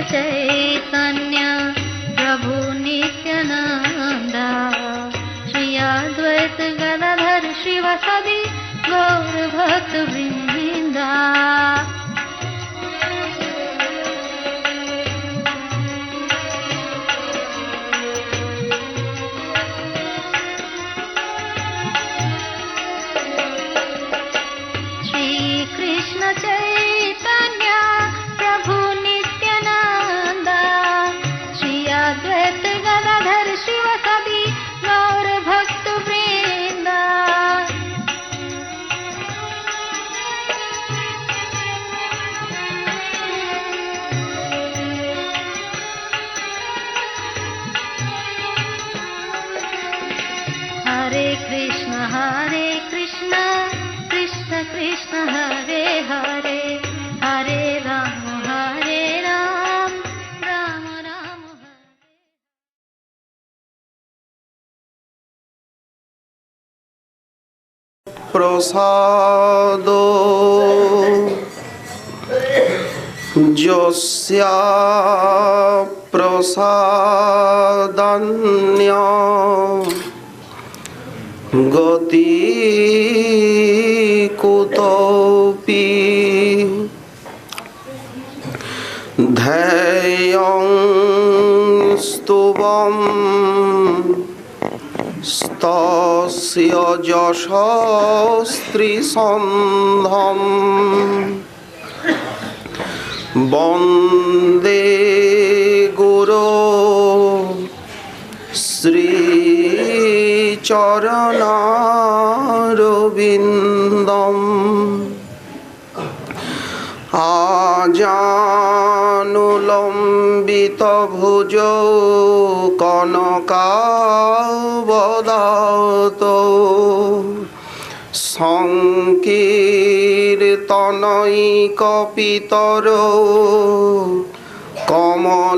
चैतन्य प्रभु नित्यानंद श्री अद्वैत गदाधर शिवासादि गौर भक्त वृंदा। कृष्ण चैतन्य प्रभु नित्यानंद श्री अद्वैत गदाधर शिवासादि गौर भक्त वृंद। हरे कृष्ण कृष्ण कृष्ण हरे हरे हरे राम राम राम हरे। प्रसादो यस्या प्रसादान्य गति कुतोऽपि ध्येयं स्तुवं स्तस्य यशस्त्रिसन्धं वन्दे गुरो श्रीचरणारविन्दम् आजानुलम्बितभुजौ कनकावदातो संकीर्तनैकपितरो कमलायताक्षौ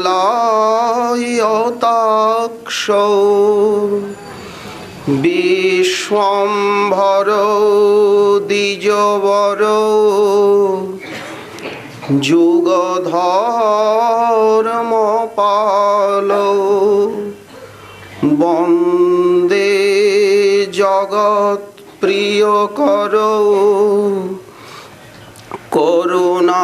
विश्वम्भरो द्विजवरो जुगधर्मपालो वन्दे जगत्प्रियकरो करुणावतारो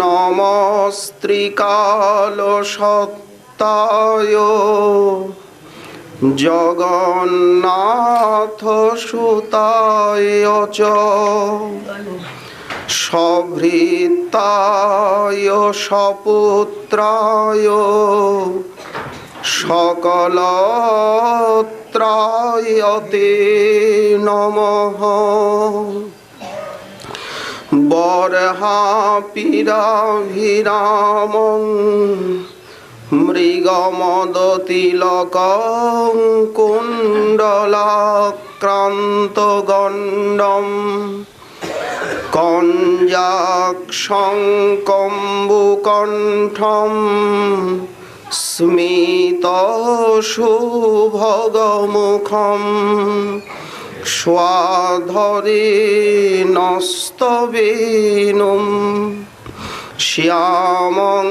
नमस्त्रिकालसत्ताय जगन्नाथसुताय च सभृताय सपुत्राय सकलत्राय ते नमः। बर्हापीडाभिरामं मृगमदतिलकं कुण्डलाक्रान्तगण्डं कञ्जाक्षं कम्बुकण्ठं स्मितशुभगमुखं स्वाधरेणस्तवेणुं श्यामं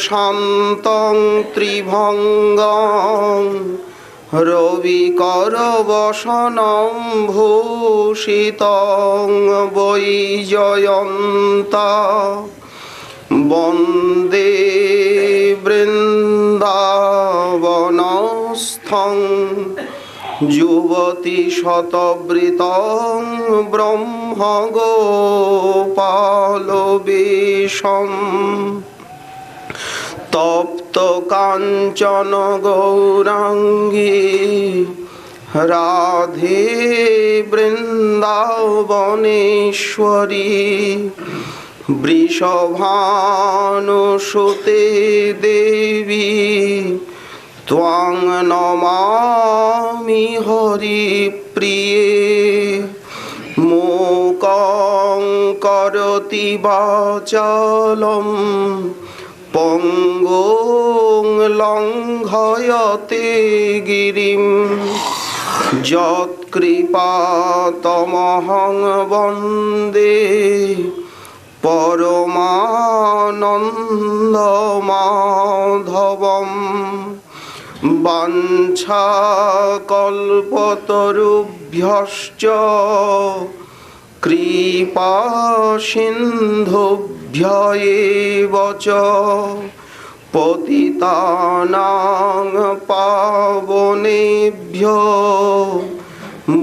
शान्तं त्रिभङ्गं रविकरवसनं भूषितं वैजयन्ता वन्दे वृन्दावनस्थं युवती शतवृतं ब्रह्मगोपालवेशं तप्त काञ्चन गौराङ्गी राधे वृन्दावनेश्वरी वृषभानुसुते देवी त्वां नमामि हरिप्रिये। मूकं करोति वाचालं पङ्गुं लङ्घयते गिरिं यत् কৃপাতমহং বন্দে পরমানন্দ মাধবম বাঞ্ছাকল্পতরুভ্যশ্চ কৃপা সিন্ধুভ্য এব চ পতিতানাং পাবনেভ্যো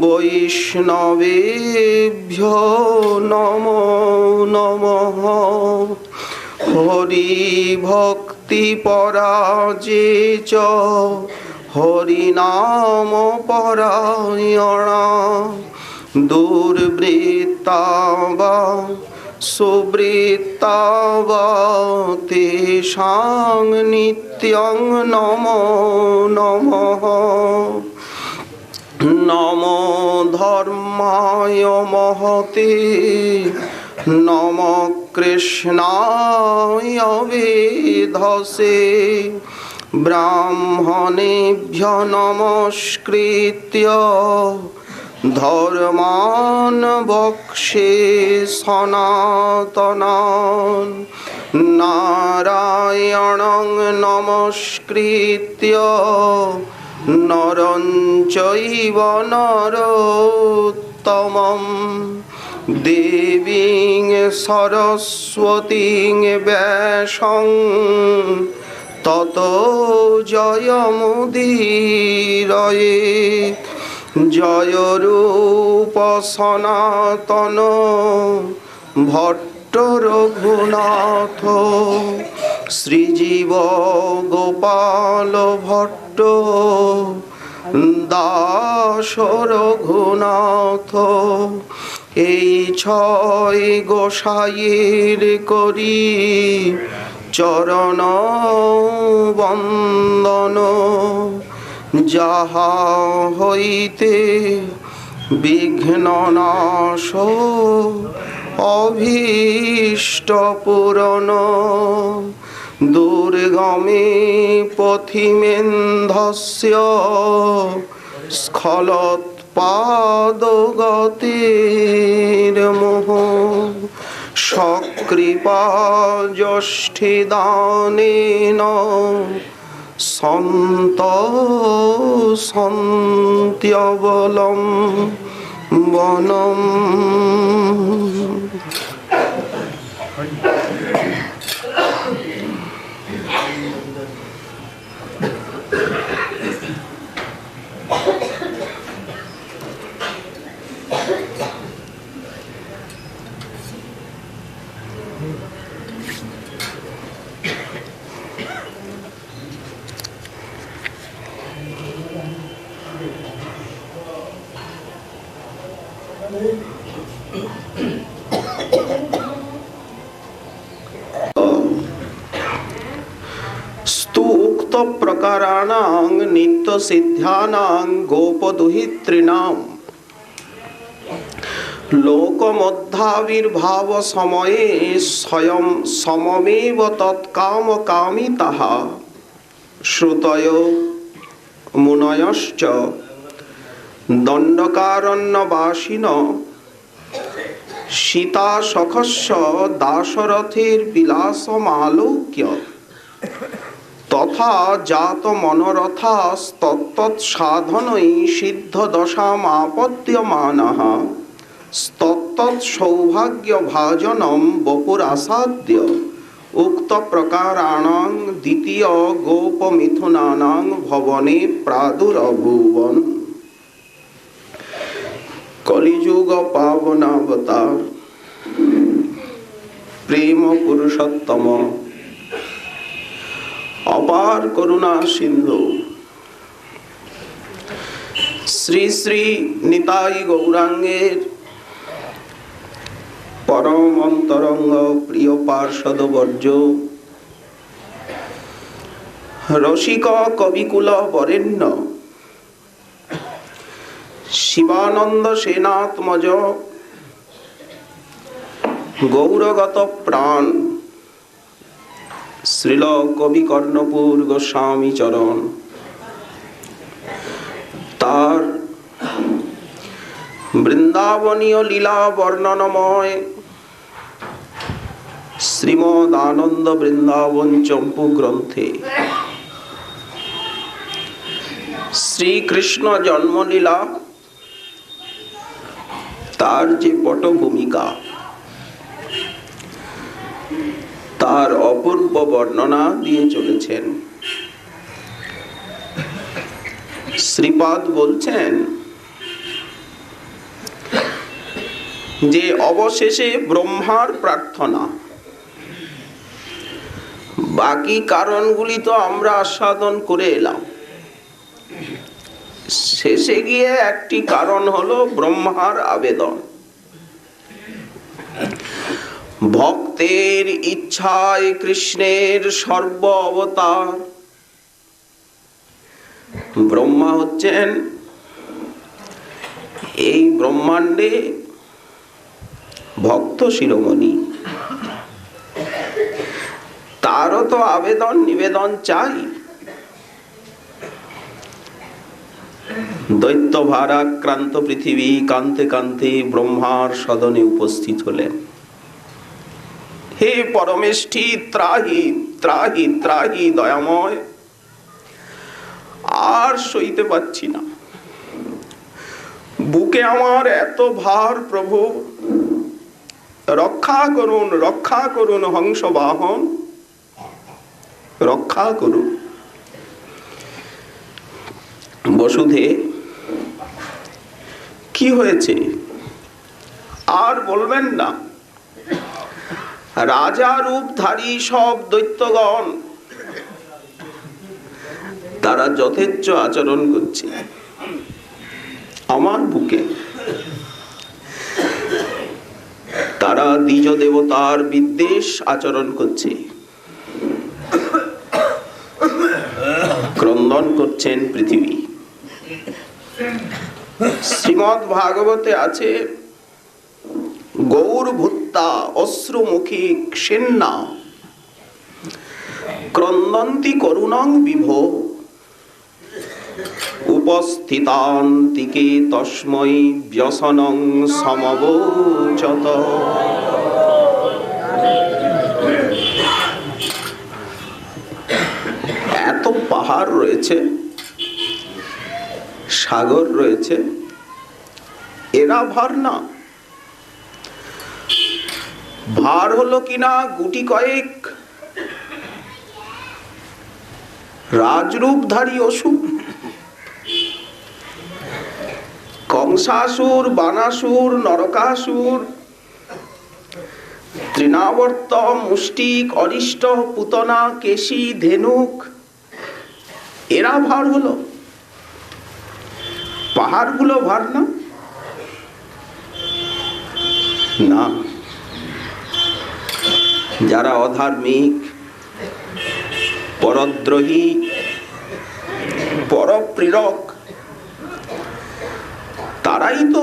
বৈষ্ণবেভ্যো নমো নমঃ। হরি ভক্তি পরাজে চ হরিনাম পরায়ণা দুর্বৃত্তা বা সুবৃত্তা বা তেষাং নিত্যং নমো নমঃ। নমো ধর্মায় মহতে নমো কৃষ্ণায় বেধসে ব্রাহ্মণেভ্য নমস্কৃত্য ধর্মান বক্ষ্যে সনাতনান নারায়ণং নমস্কৃত্য নরং চৈব নরোত্তমম দেবীং সরস্বতীং ব্যাসং ততো জয়মুদীরয়ে। জয় রূপ সনাতন ভট্ট রঘুনাথ শ্রীজীব গোপাল ভট্ট দাস রঘুনাথ। এই ছয় গোসাইয়ের করি চরণ বন্দন যাহা হইতে বিঘ্ননাশ অভীষ্ট পূরণ দুর্গমে পথিমেন্ধস্য স্খলৎপাদগতির্মোহ সকৃপা যষ্ঠিদানেন সন্ত সন্ত্যবলম বনম। स्तूक्त प्रकाराणां नित्य सिद्ध्यानां गोपदुहितॄणां लोकमध्याविर्भाव समये स्वयं सममेव तत्कामकामिताः श्रुतयो मुनयश्च दण्डकारण्यवासिनो सीता सखस्य दाशरथेर विलासमालोक्य तथा जात मनोरथास्तत्तत्साधनै सिद्धदशामापद्यमानः तत्तत्सौभाग्यभाजनं वपुरासाद्य उक्त प्रकाराणां द्वितीय गोपमिथुनानां भवने प्रादुरभूवन्। कलिजुग पावनावतार प्रेम पुरुषोत्तम अपार करुणा सिंधु श्री श्री निताई गौरांगेर परम अंतरंग प्रिय पार्षद वर्ज रसिक कविकुल वरेण्य शिवानंद सेनात्मज गौरगत प्राण श्रील कवि कर्णपुर गोस्वामी चरण तार বৃন্দাবনীয় লীলা বর্ণনময় শ্রীমদ আনন্দ বৃন্দাবন চম্পু গ্রন্থে শ্রীকৃষ্ণ জন্মলীলা তার যে পটভূমিকা, তার অপূর্ব বর্ণনা দিয়ে চলেছেন। শ্রীপাদ বলছেন যে অবশেষে ব্রহ্মার প্রার্থনা, বাকি কারণগুলি তো আমরা আস্বাদন করে এলাম, শেষে গিয়ে একটি কারণ হলো ব্রহ্মার আবেদন। ভক্তের ইচ্ছায় কৃষ্ণের সর্ব অবতার। ব্রহ্মা হচ্ছেন এই ব্রহ্মাণ্ডে ভক্ত শিরোমণি, তারও তো আবেদন নিবেদন চাই। দৈত্য ভারাক্রান্ত পৃথিবী কান্তে কান্তে ব্রহ্মার সদনে উপস্থিত হলেন। হে পরমেষ্ঠী, ত্রাহি ত্রাহি ত্রাহি দয়াময়, আর সইতে পারছি না, বুকে আমার এত ভার, প্রভু রক্ষা করুন হংস বাহন, রক্ষা করুন। বসুধে, কি হয়েছে আর বলবেন না? রাজা রূপধারী সব দৈত্যগণ তারা যথেচ্ছ আচরণ করছে আমার বুকে। তারা দ্বিজ দেবতার বিদ্বেষ আচরণ করছে, ক্রন্দন করছেন পৃথিবী। শ্রীমদ্ ভাগবতে আছে, গৌর ভূত্তা অশ্রুমুখী ক্ষেন্না ক্রন্দন্তি করুণং বিভো উপস্থিতান্তিকে তস্मै ব্যসনং সমবোচত। এত পাহাড় রয়েছে, সাগর রয়েছে, এরা ভার না। ভার হলো কিনা গুটি কয়েক রাজরূপধারী অসুর, কংসাসুর, বানাসুর, নরকাসুর, তৃণাবর্ত, মুষ্টিক, অরিষ্ট, পুতনা, কেশী, ধেনুক, এরা ভার হলো। পাহাড়গুলো ভার না, না। যারা অধার্মিক, পরদ্রোহী, পরপ্রেরক, তারাই তো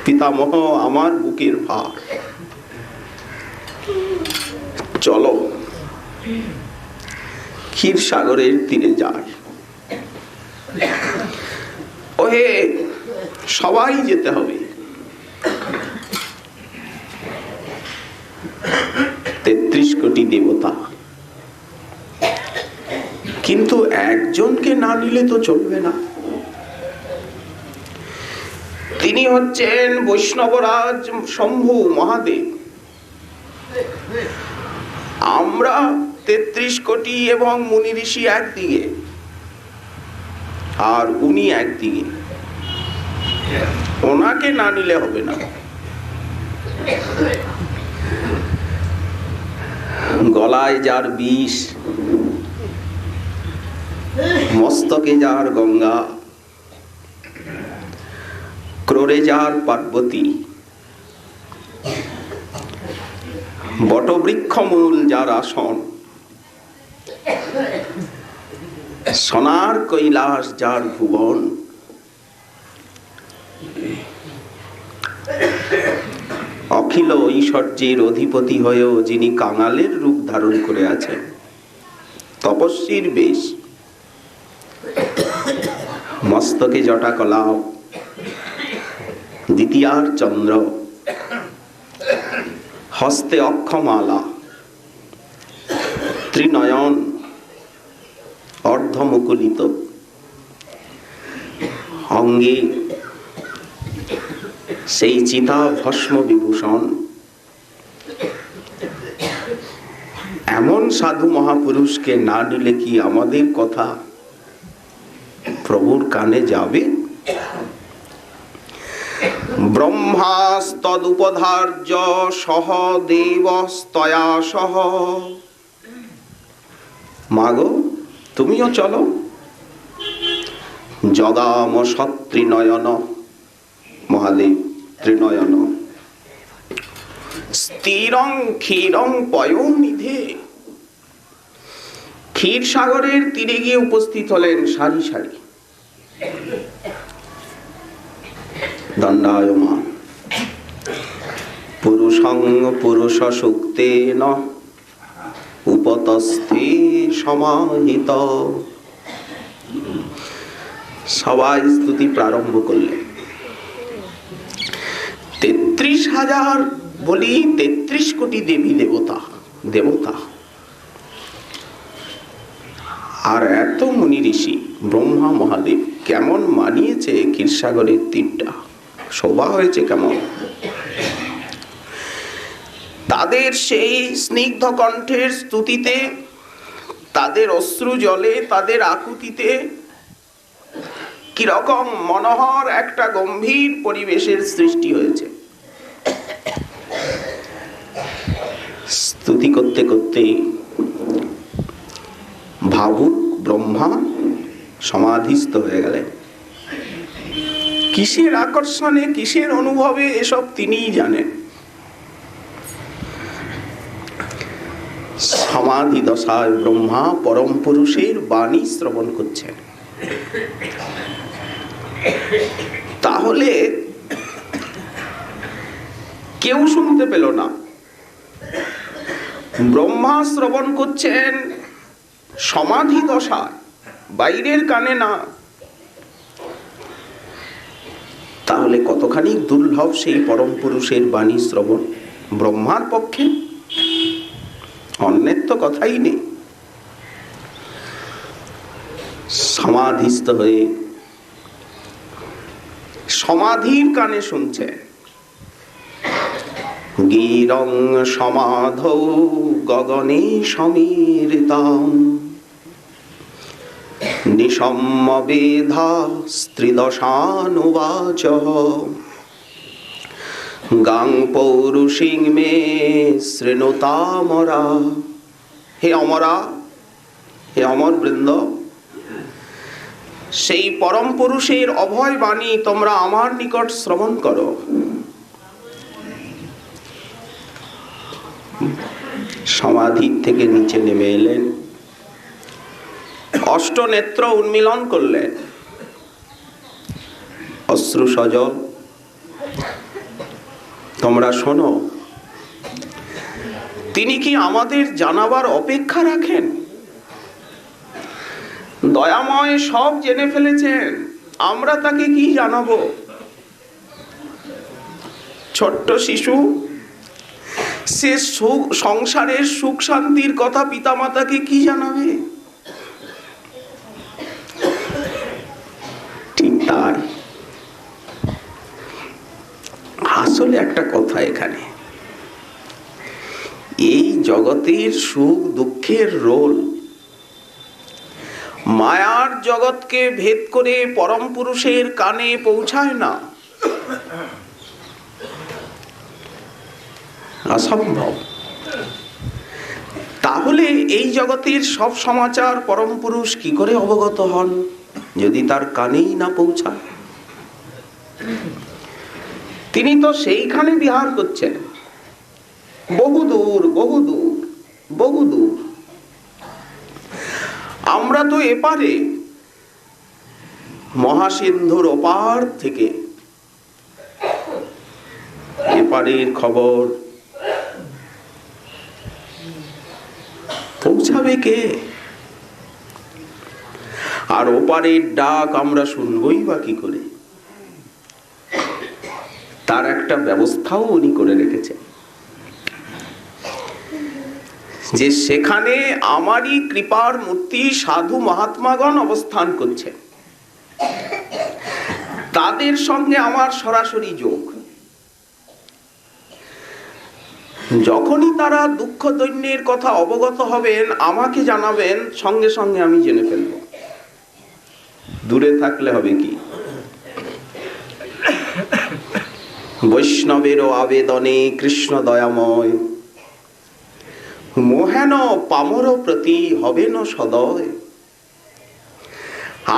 পিতামহ আমার বুকের ভার। চলো ক্ষীরসাগরের তীরে যাই। ওহে, সবাই যেতে হবে। ৩৩ কোটি দেবতা, কিন্তু একজনকে না নিলে তো চলবে না। তিনি হচ্ছেন বৈষ্ণবরাজ শম্ভু মহাদেব। আমরা ৩৩ কোটি এবং মুনি ঋষি একদিকে, আর উনি একদিকে। ওনাকে না নিলে হবে না। গলায় যার বিষ, মস্তকে যার গঙ্গা, ক্রোড়ে যার পার্বতী, বটবৃক্ষমূল যার আসন, সোনার কৈলাস যার ভুবন, অখিল ঐশ্বর্যের অধিপতি হয়েও যিনি কাঙালের রূপ ধারণ করে আছেন, তপস্বীর বেশ, মস্তকে জটা কলাপ, দ্বিতীয়ার চন্দ্র, হস্তে অক্ষমালা, ত্রিনয়ন, অর্ধমুকুলিত, অঙ্গে সেই চিতা ভস্ম বিভূষণ। এমন সাধু মহাপুরুষকে না নিলে কি আমাদের কথা প্রভুর কানে যাবে? ব্রহ্মাস্তদুপধার্য সহ দেবস্তয়া সহ। মাগো, তুমিও চলো। জগাম সত্রিনয়ন, মহাদেব ত্রিনয়ন, স্থিরং ক্ষীরং পয়োনিধে। ক্ষীর সাগরের তীরে গিয়ে উপস্থিত হলেন সারি সারি। দণ্ডায়মান পুরুষং পুরুষ সুক্তেন উপতস্থে সমাহিত। সবাই স্তুতি প্রারম্ভ করলেন। 33,000 বলি 33 কোটি দেবী দেবতা, দেবতা আর এত মুনি ঋষি। ব্রহ্মা মহাদেব কেমন মানিয়েছে ক্ষীরসাগরের তীরটা, শোভা হয়েছে কেমন। তাদের সেই স্নিগ্ধ কণ্ঠের স্তুতিতে, তাদের অশ্রু জলে, তাদের আকুতিতে কিরকম মনোহর একটা গম্ভীর পরিবেশের সৃষ্টি হয়েছে। স্তুতি করতে করতে ভাবুক ব্রহ্মা সমাধিস্থ হয়ে গেলেন। কিসের আকর্ষণে, কিসের অনুভবে, এসব তিনিই জানেন। সমাধি দশায় ব্রহ্মা পরম পুরুষের বাণী শ্রবণ করছেন। তাহলে কেউ শুনতে পেল না। ব্রহ্মা শ্রবণ করছেন সমাধি দশায়, বাইরের কানে না। তাহলে কতখানি দুর্লভ সেই পরম পুরুষের বাণী শ্রবণ ব্রহ্মার পক্ষে। অন্যের তো কথাই নেই। সমাধিস্থ হয়ে সমাধির কানে শুনছে। গিরং সমাধৌ গগনে সমীরিতাম নিশম্য বেধা স্ত্রীদশানুবাচ গাং পৌরুষিং মে শৃণুতামরা। হে অমরা, হে অমর বৃন্দ, সেই পরম পুরুষের অভয় বাণী তোমরা আমার নিকট শ্রবণ করো। সমাধি থেকে নিচে নেমে এলেন, অষ্ট নেত্র উন্মিলন করলেন, অশ্রু সজল। তোমরা শোনো, তিনি কি আমাদের জানাবার অপেক্ষা রাখেন? দয়াময় সব জেনে ফেলেছেন, আমরা তাকে কি জানাবো? ছোট্ট শিশু, সে সংসারের সুখ শান্তির কথা পিতামাতাকে কি জানাবে? ঠিক তাই। আসলে একটা কথা এখানে, এই জগতের সুখ দুঃখের রোল মায়ার জগৎকে ভেদ করে পরম পুরুষের কানে পৌঁছায় না, অসম্ভব। তাহলে এই জগতের সব সমাচার পরম পুরুষ কি করে অবগত হন যদি তার কানেই না পৌঁছায়? তিনি তো সেইখানে বিহার করছেন, বহুদূর বহুদূর বহুদূর। আমরা তো এপারে মহাসিন্ধুর ওপার থেকে এপারের খবর পৌঁছাবে কে? আর ওপারের ডাক আমরা শুনবই বা কি করে? তার একটা ব্যবস্থাও উনি করে রেখেছেন, যে সেখানে আমারই কৃপার মূর্তি সাধু মহাত্মাগণ অবস্থান করছে, তাদের সঙ্গে আমার সরাসরি যোগ। যখনই তারা দুঃখ দৈন্যের কথা অবগত হবেন, আমাকে জানাবেন, সঙ্গে সঙ্গে আমি জেনে ফেলব। দূরে থাকলে হবে কি? বৈষ্ণবেরও আবেদনে কৃষ্ণ দয়াময়, মোহেন পামর প্রতি হবেন সদয়।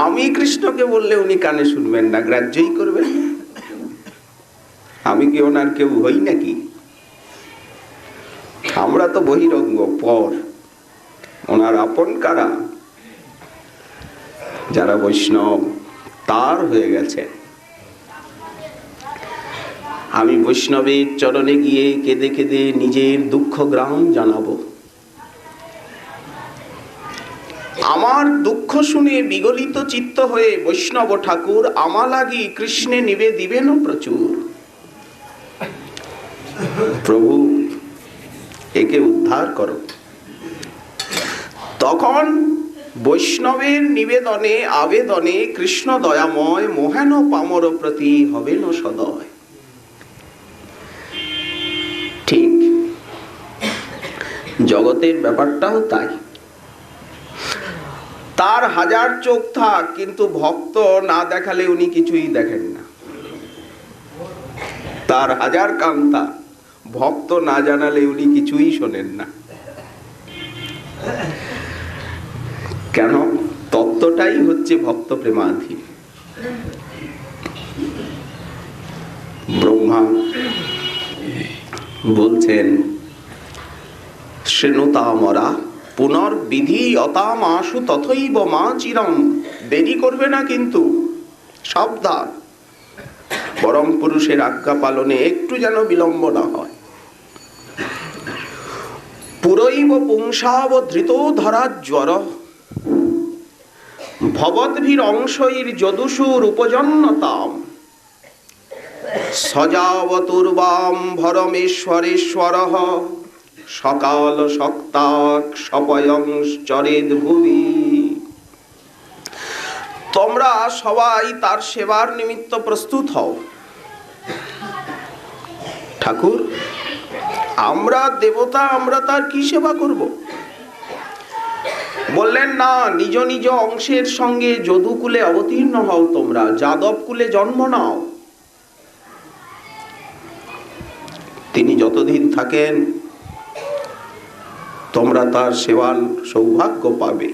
আমি কৃষ্ণকে বললে উনি কানে শুনবেন না, গ্রাহ্যই করবেন না। আমি কি ওনার কেউ হই নাকি? আমরা তো বহিরঙ্গ, পর। ওনার আপন কারা? যারা বৈষ্ণব তার হয়ে গেছে। আমি বৈষ্ণবের চরণে গিয়ে কেঁদে কেঁদে নিজের দুঃখ গ্রাম জানাবো। আমার দুঃখ শুনে বিগলিত চিত্ত হয়ে বৈষ্ণব ঠাকুর আমা লাগি কৃষ্ণে নিবে দিবেন প্রচুর। প্রভু একে উদ্ধার করো। তখন বৈষ্ণবের নিবেদনে আবেদনে কৃষ্ণ দয়াময়, মোহেন পামর প্রতি হবেন সদয়। ঠিক জগতের ব্যাপারটাও তাই। তার হাজার চোখ থাক, কিন্তু ভক্ত না দেখালে উনি কিছুই দেখেন না। তার হাজার কান থাক, ভক্ত না জানালে উনি কিছুই শোনেন না। কেন? তত্ত্বটাই হচ্ছে ভক্ত প্রেমাধীন। ব্রহ্মা বলছেন, শ্রেণুতামরা পুনর্বিধি অতাম আশু তথৈব মা চিরম। দেরি করবে না কিন্তু, সাবধান। পরম পুরুষের আজ্ঞা পালনে একটু যেন বিলম্ব না হয়। পুরৈব পুংসাব ধৃত ধরা জ্বর, ভবদ্ভির অংশৈর যদুষুর উপজন্নতাম। সজাবতুর্বাম ভরমেশ্বরেশ্বরঃ, সকাল শক্তাক সপয়ংশ্চরেদ ভুবি। তোমরা সবাই তার সেবার নিমিত্ত প্রস্তুত হও। ঠাকুর, আমরা দেবতা, আমরা তার কি সেবা করব? বললেন, না, নিজ নিজ অংশের সঙ্গে যদুকুলে অবতীর্ণ হও। তোমরা যাদব কুলে জন্ম নাও। তিনি যতদিন থাকেন তোমরা তার সেবার সৌভাগ্য পাবে।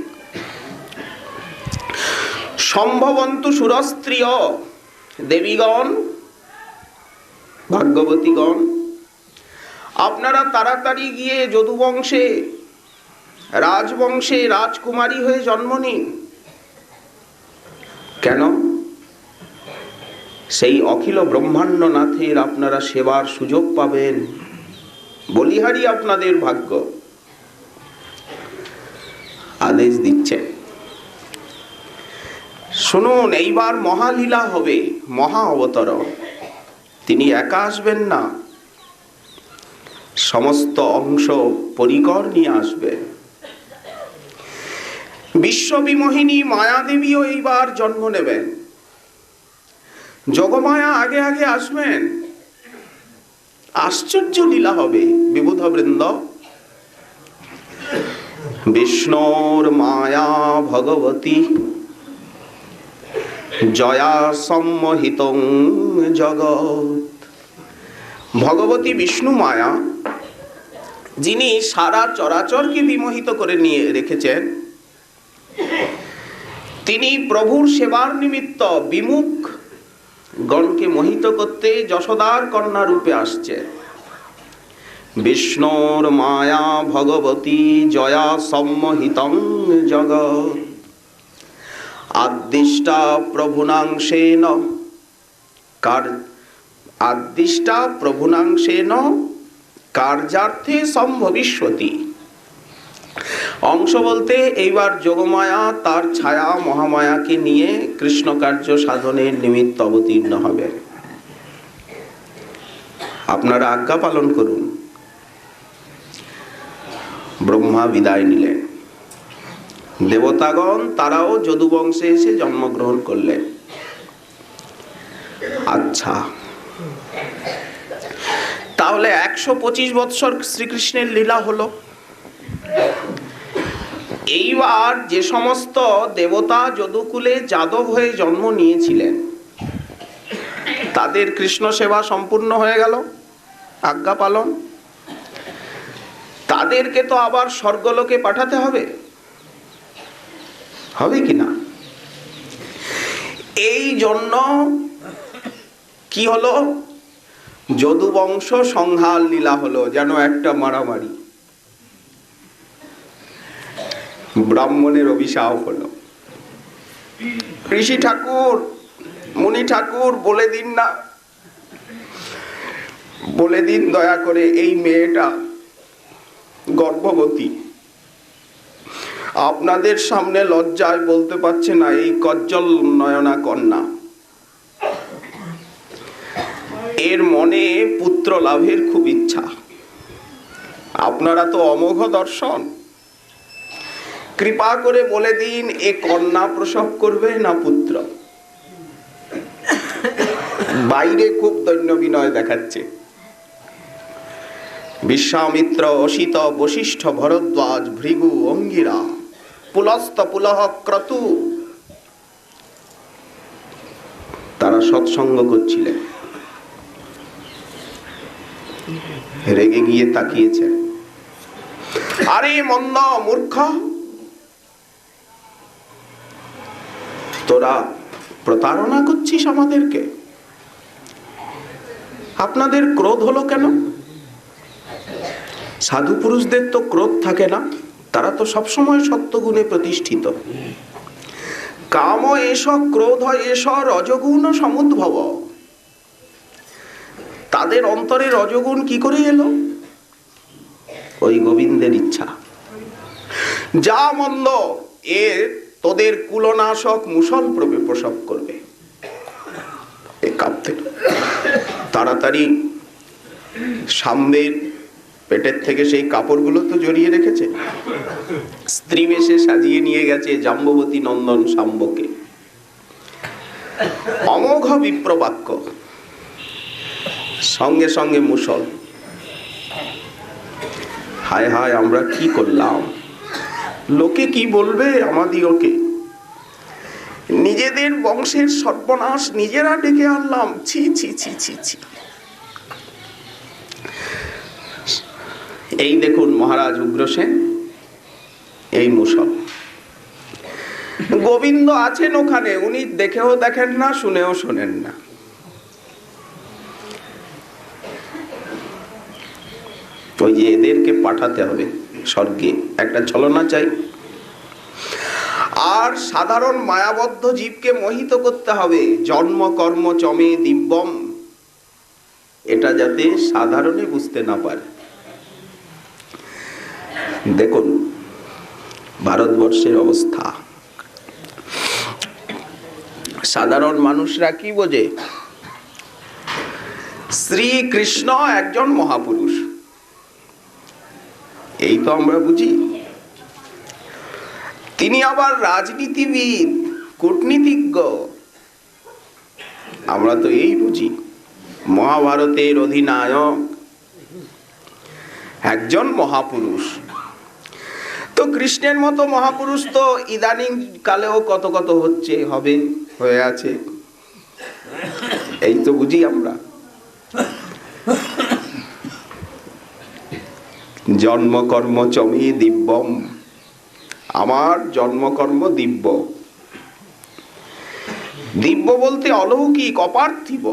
সম্ভবন্তু সুরস্ত্রীয় দেবীগণ, ভাগ্যবতীগণ, আপনারা তাড়াতাড়ি গিয়ে যদুবংশে, রাজবংশে রাজকুমারী হয়ে জন্ম নিন। কেন? সেই অখিল ব্রহ্মাণ্ড নাথের আপনারা সেবার সুযোগ পাবেন। বলিহারি আপনাদের ভাগ্য। আদেশ দিচ্ছে, শুনুন, এইবার মহালীলা হবে, মহা অবতর। তিনি একা আসবেন না, সমস্ত অংশ পরিকর নিয়ে আসবেন। বিশ্ববিমোহিনী মায়াদেবীও এইবার জন্ম নেবেন। যোগমায়া আগে আগে আসবেন। আশ্চর্য লীলা হবে বিবুধ বৃন্দ। বিষ্ণুর মায়া ভগবতী জয়া সম্মোহিতং জগৎ। ভগবতী বিষ্ণু মায়া, যিনি সারা চরাচরকে বিমোহিত করে নিয়ে রেখেছেন, তিনি প্রভুর সেবার নিমিত্ত বিমুখ গণকে মোহিত করতে যশোদার কন্যা রূপে আসছে। বিষ্ণুর মায়া ভগবতী জয়া সম্মোহিতং জগৎ। আদিষ্টা প্রভুনাংশেন আদিষ্টা প্রভুনাংশেন কার্যার্থে সম্ভবিষ্যতি। অংশ বলতে এইবার যোগমায়া তার ছায়া মহামায়াকে নিয়ে কৃষ্ণ কার্য সাধনের নিমিত্ত অবতীর্ণ হবে। আপনারা আজ্ঞা পালন করুন। ব্রহ্মা বিদায় নিলেন। দেবতাগণ তারাও যদুবংশে এসে জন্মগ্রহণ করলেন। আচ্ছা, তাহলে 125 বৎসর শ্রীকৃষ্ণের লীলা হলো। এইবার যে সমস্ত দেবতা যদুকুলে যাদব হয়ে জন্ম নিয়েছিলেন তাদের কৃষ্ণ সেবা সম্পূর্ণ হয়ে গেল, আজ্ঞা পালন। তাদেরকে তো আবার স্বর্গলোকে পাঠাতে হবে, হবে কিনা? এই জন্য কি হলো, যদুবংশ সংহার লীলা হলো, যেন একটা মারামারি। ব্রাহ্মণের অভিশাপ হলো। ঋষি ঠাকুর, মুনি ঠাকুর বলে দিন না, বলে দিন দয়া করে, এই মেয়েটা গর্ভবতী, আপনাদের সামনে লজ্জায় বলতে পারছে না, এই কজ্জল নয়না কন্যা, এর মনে পুত্র লাভের খুব ইচ্ছা। আপনারা তো অমোঘ দর্শন, কৃপা করে বলে দিন এ কন্যা প্রসব করবে না পুত্র? বাইরে খুব দৈন্য বিনয় দেখাচ্ছে। বিশ্বামিত্র, অসিত, বশিষ্ঠ, ভরদ্বাজ, ভৃগু, অঙ্গিরা, পুলস্ত, পুলহ, ক্রতু তারা সৎসঙ্গ করছিলেন। রেগে গিয়ে তাকিয়েছেন, আরে মন্দ মূর্খ, তোরা প্রতারণা করছিস আমাদেরকে, আপনাদের ক্রোধ হলো কেন? সাধু পুরুষদের তো ক্রোধ থাকে না, তারা তো সবসময় সত্যগুণে প্রতিষ্ঠিত। কাম এষ, ক্রোধ এষ, রজগুণ সমুদ্ভব। তাদের অন্তরে রজগুণ কি করে এলো? ওই গোবিন্দের ইচ্ছা। যা মন্দ, এর তোদের কুলনাশক মুষল প্রসব করবে। এ কাঁপতে তাড়াতাড়ি সাম্বের পেটের থেকে সেই কাপড়গুলো তো জড়িয়ে রেখেছে, স্ত্রী বেশে সাজিয়ে নিয়ে গেছে জাম্ববতী নন্দন শাম্বকে। অমোঘ বিপ্রবাক্য, সঙ্গে সঙ্গে মুষল। হায় হায়, আমরা কি করলাম, লোকে কি বলবে আমাদিওকে, নিজেদের বংশের সর্বনাশ নিজেরা ডেকে আনলাম, ছি ছি ছি ছি ছি। এই দেখুন মহারাজ উগ্রসেন, এই মুষল। গোবিন্দ আছেন ওখানে, উনি দেখেও দেখেন না, শুনেও শোনেন না। ওই যে এদেরকে পাঠাতে হবে স্বর্গে, একটা ছলনা চাই। আর সাধারণ মায়াবদ্ধ জীবকে মোহিত করতে হবে, জন্ম কর্ম চমে দিব্যম, এটা যাতে সাধারণে বুঝতে না পারে। দেখুন ভারতবর্ষের অবস্থা, সাধারণ মানুষরা কি বোঝে? শ্রীকৃষ্ণ একজন মহাপুরুষ, এই তো আমরা বুঝি। তিনি আবার রাজনীতিবিদ, কূটনীতিজ্ঞ, আমরা তো এই বুঝি। মহাভারতের অধিনায়ক, একজন মহাপুরুষ। তো কৃষ্ণের মতো মহাপুরুষ তো ইদানিং কালেও কত কত হচ্ছে, হবে, হয়ে আছে, এই তো বুঝি আমরা। জন্মকর্ম চমি দিব্যম, আমার জন্মকর্ম দিব্য। দিব্য বলতে অলৌকিক, অপার্থিব।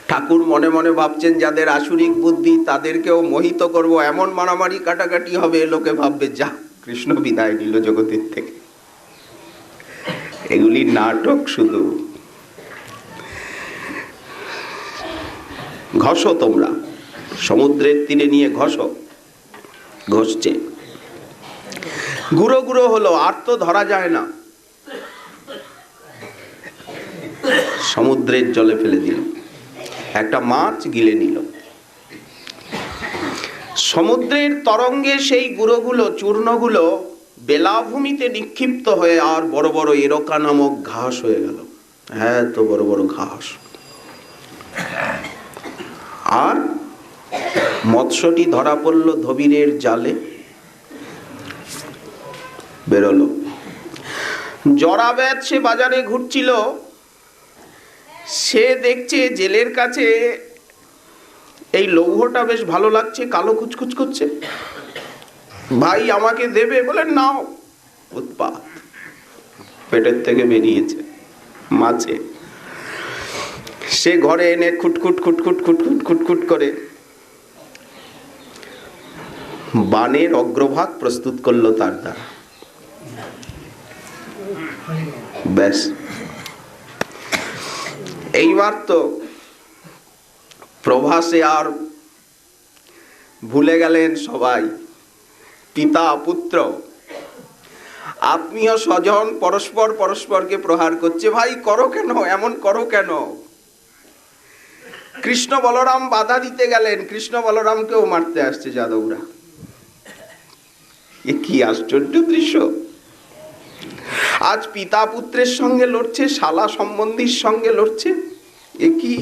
ঠাকুর মনে মনে ভাবছেন যাদের আসুরিক বুদ্ধি তাদেরকেও মোহিত করব, এমন মারামারি কাটাকাটি হবে, লোকে ভাববে যা কৃষ্ণ বিদায় নিল জগতের থেকে। এগুলি নাটক শুধু। ঘষো তোমরা, সমুদ্রের তীরে নিয়ে ঘষো, ঘষছে, গুঁড়ো গুঁড়ো হলো, আর তো ধরা যায় না, সমুদ্রের জলে ফেলে দিল। একটা মাছ গিলে নিল। সমুদ্রের তরঙ্গে সেই গুঁড়োগুলো, চূর্ণগুলো বেলাভূমিতে নিক্ষিপ্ত হয়ে আর বড় বড় এরকা নামক ঘাস হয়ে গেল। হ্যাঁ, তো বড় বড় ঘাস। আর মৎস্যটি ধরা পড়ল ধবিরের জালে, বেরোলো। জরাবেদ সে বাজারে ঘুরছিল, সে দেখছে জেলের কাছে এই লৌহটা বেশ ভালো লাগছে, কালো কুচকুচ করছে। ভাই আমাকে দেবে? বলে নাও। উৎপাত, পেটের থেকে বেরিয়েছে মাছে। সে ঘরে এনে খুটখুট খুটখুট খুটখুট খুটখুট করে বানের অগ্রভাগ প্রস্তুত করলো তার দ্বারা। ব্যাস, এইবার তো প্রভাসে আর ভুলে গেলেন সবাই, পিতা পুত্র আত্মীয় স্বজন পরস্পর পরস্পরকে প্রহার করছে। ভাই করো কেন, এমন করো কেন? কৃষ্ণ বলরাম বাধা দিতে গেলেন, কৃষ্ণ বলরামকেও মারতে আসছে যাদবরা। এ কি আশ্চর্য দৃশ্য! আজ পিতা পুত্রের সঙ্গে লড়ছে, শালা সম্বন্ধীর সঙ্গে লড়ছে। এ কি!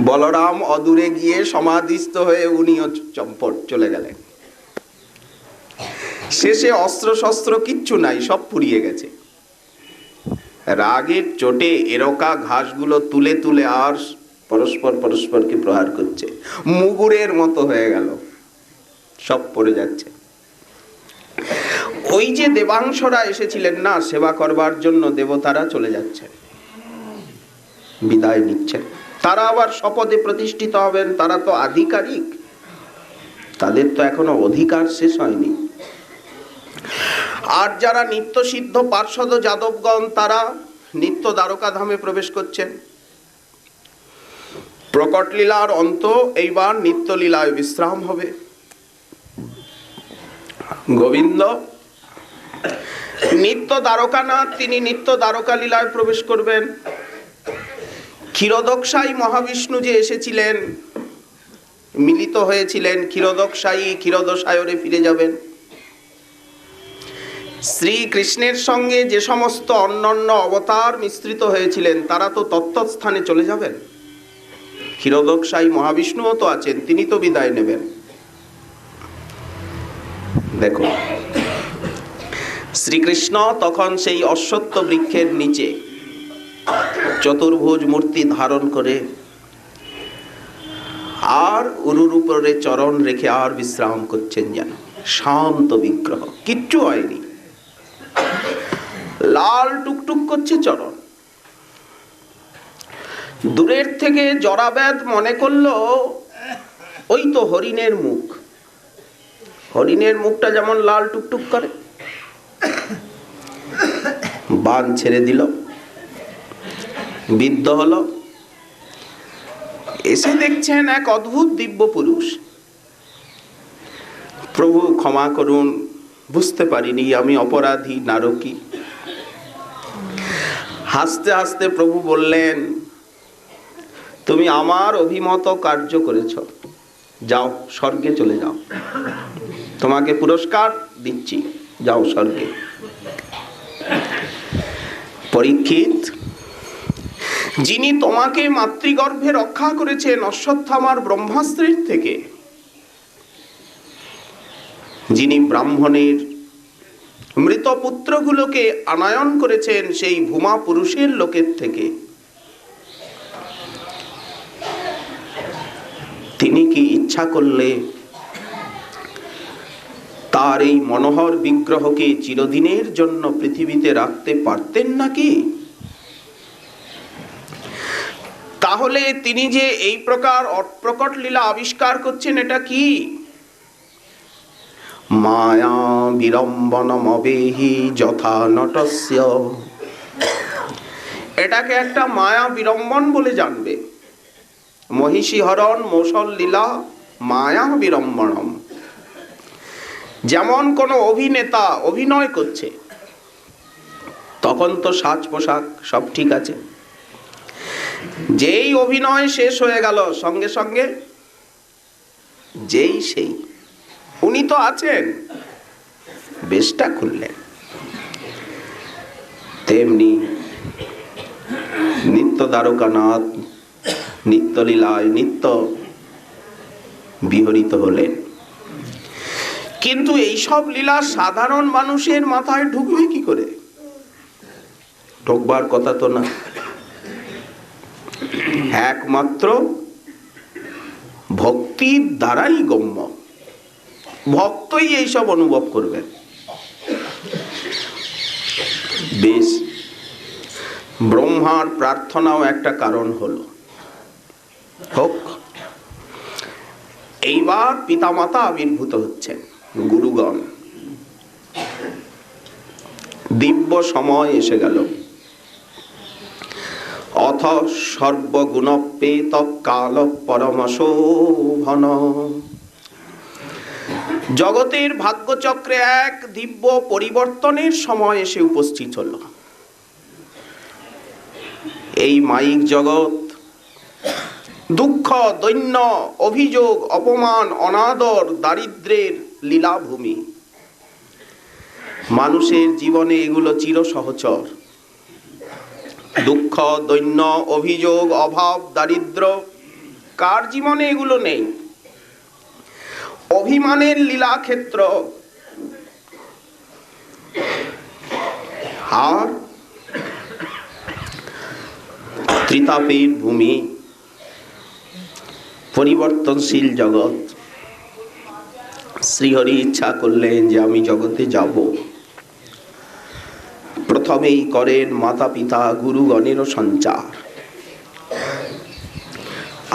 বলরাম অদূরে গিয়ে সমাধিস্থ হয়ে উনিও চম্পট চলে গেলেন। শেষে অস্ত্র শস্ত্র কিচ্ছু নাই, সব পুড়িয়ে গেছে। রাগের চোটে এরকা ঘাসগুলো তুলে তুলে আর পরস্পর পরস্পরকে প্রহার করছে। মুগুরের মতো হয়ে গেল, সব পড়ে যাচ্ছে। ওই যে দেবাংশরা এসেছিলেন না সেবা করবার জন্য, দেবতারা চলে যাচ্ছেন, বিদায় নিচ্ছেন। তারা আবার শপথে প্রতিষ্ঠিত হবেন, তারা তো আধিকারিক, তাদের তো এখনো অধিকার শেষ হয়নি। আর যারা নিত্য সিদ্ধ পার্ষদ যাদবগণ, তারা নিত্য দ্বারকা ধামে প্রবেশ করছেন। প্রকট লীলার অন্ত, এইবার নিত্য লীলায় বিশ্রাম হবে। গোবিন্দ নিত্য দ্বারকানাথ, তিনি নিত্য দ্বারকা লীলায় প্রবেশ করবেন। ক্ষীরোদকশায়ী মহাবিষ্ণু যে এসেছিলেন, মিলিত হয়েছিলেন, ক্ষীরোদকশায়ী ক্ষীরোদশায়রে ফিরে যাবেন। শ্রীকৃষ্ণের সঙ্গে যে সমস্ত অন্যান্য অবতার মিশ্রিত হয়েছিলেন, তারা তো তত্ত্বস্থানে চলে যাবেন। ক্ষীরোদকশায়ী মহাবিষ্ণুও তো আছেন, তিনি তো বিদায় নেবেন। দেখো, শ্রীকৃষ্ণ তখন সেই অশ্বত্থ বৃক্ষের নিচে চতুর্ভুজ মূর্তি ধারণ করে আর উরুর উপরে চরণ রেখে আর বিশ্রাম করছেন, যেন শান্ত বিগ্রহ, কিচ্ছু হয়নি। লাল টুকটুক করছে চরণ। দূরের থেকে জরাবেদ মনে করলো ওই তো হরিণের মুখ, হরিণের মুখটা যেমন লাল টুকটুক করে। বাণ ছেড়ে দিল, বিদ্ধ হলো। এসে দেখছেন এক অদ্ভুত দিব্য পুরুষ। প্রভু ক্ষমা করুন, বুঝতে পারিনি, আমি অপরাধী নারকী। হাসতে হাসতে প্রভু বললেন, তুমি আমার অভিমত কার্য করেছ, যাও স্বর্গে চলে যাও, তোমাকে পুরস্কার দিচ্ছি, যাও স্বর্গে। পরীক্ষিত, যিনি তোমাকে মাতৃগর্ভে রক্ষা করেছেন অশ্বত্থামার ব্রহ্মাস্ত্রের থেকে, যিনি ব্রাহ্মণের মৃত পুত্রগুলোকে আনয়ন করেছেন সেই ভূমা পুরুষের লোকের থেকে, তিনি কি ইচ্ছা করলে তার এই মনোহর বিগ্রহকে চিরদিনের জন্য পৃথিবীতে রাখতে পারতেন নাকি? তাহলে তিনি যে এই প্রকার অপ্রকট লীলা আবিষ্কার করছেন, এটা কি? মায়া বিড়ম্বনমবেহি যথা নটস্য, এটাকে একটা মায়া বিড়ম্বন বলে জানবে। মহিষী হরণ মৌসল লীলা মায়া বিড়ম্বনম। যেমন কোন অভিনেতা অভিনয় করছে, তখন তো সাজ পোশাক সব ঠিক আছে, যেই অভিনয় শেষ হয়ে গেল সঙ্গে সঙ্গে যেই সেই উনি তো আছেন, বেশটা খুললেন। তেমনি নিত্য দ্বারকানাথ নিত্য লীলায় নিত্য বিহরিত হলেন। কিন্তু এইসব লীলা সাধারণ মানুষের মাথায় ঢুকবে কি করে? ঢুকবার কথা তো না। একমাত্র ভক্তির দ্বারাই গম্য। ভক্তই এইসব অনুভব করবেন। বেশ, ব্রহ্মার প্রার্থনাও একটা কারণ হলো, হোক। এইবার পিতামাতা আবির্ভূত হচ্ছেন, গুরুগণ। দিব্য সময় এসে গেল। অথ সর্বগুণপ্যেত কাল পরমশোভন। জগতের ভাগ্যচক্রে এক দিব্য পরিবর্তনের সময় এসে উপস্থিত হলো। এই মায়িক জগৎ দুঃখ, দৈন্য, অভিযোগ, অপমান, অনাদর, দারিদ্র্যের লীলাভূমি। মানুষের জীবনে এগুলো চিরসহচর। দুঃখ, দৈন্য, অভিযোগ, অভাব, দারিদ্র, কার জীবনে এগুলো নেই? অভিমানের লীলাক্ষেত্র। আর ত্রিতাপের ভূমি, পরিবর্তনশীল জগৎ। শ্রীহরি ইচ্ছা করলেন যে আমি জগতে যাব। প্রথমেই করেন মাতা পিতা গুরুগণেরও সঞ্চার।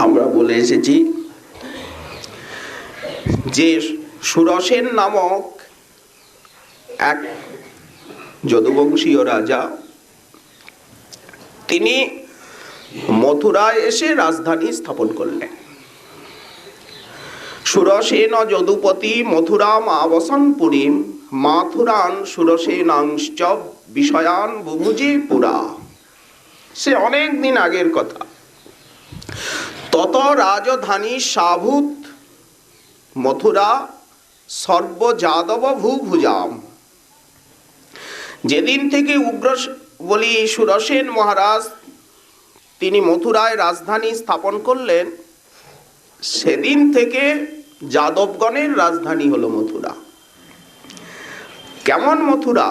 আমরা বলে এসেছি যে সুরসেন নামক এক যদুবংশীয় রাজা, তিনি মথুরায় এসে রাজধানী স্থাপন করলেন। সুরসেন যদুপতি মথুরাম আবসন পুরীম মাথুরান সুরসেনাংশ্চ বিষয়ান বুভুজে পুরা। সে অনেক দিন আগের কথা। তত রাজধানী সাভূত মথুরা সর্ব যাদব ভূভুজাম। যেদিন থেকে উগ্র বলি সুরসেন মহারাজ তিনি মথুরায় রাজধানী স্থাপন করলেন, সেদিন থেকে যাদবগণের রাজধানী হলো মথুরা। কেমন মথুরা?